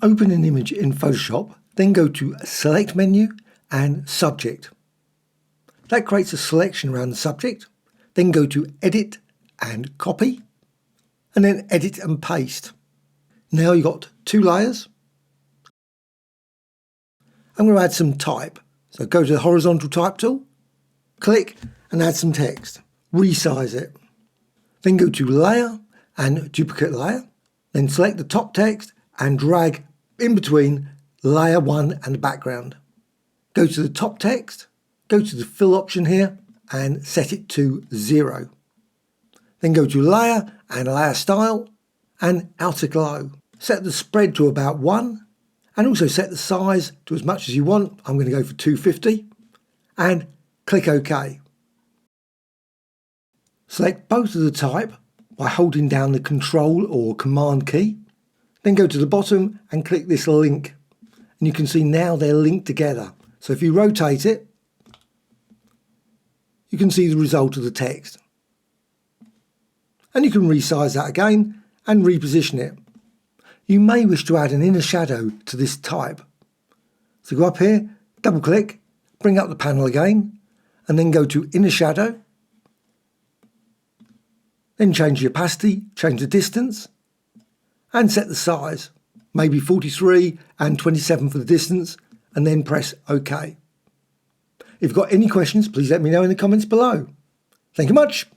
Open an image in Photoshop, then go to Select menu and Subject. That creates a selection around the subject. Then go to Edit and Copy, and then Edit and Paste. Now you've got two layers. I'm going to add some type. So go to the horizontal type tool, click and add some text. Resize it. Then go to Layer and Duplicate Layer. Then select the top text and drag in between layer 1 and the background. Go to the top text, go to the fill option here and set it to 0. Then go to Layer and Layer Style and Outer Glow. Set the spread to about 1 and also set the size to as much as you want. I'm going to go for 250 and click OK. Select both of the type by holding down the Control or Command key. Then go to the bottom and click this link. And you can see now they're linked together. So if you rotate it, you can see the result of the text. And you can resize that again and reposition it. You may wish to add an inner shadow to this type. So go up here, double click, bring up the panel again, and then go to Inner Shadow. Then change the opacity, change the distance, and set the size, maybe 43 and 27 for the distance, and then press OK. If you've got any questions, please let me know in the comments below. Thank you much.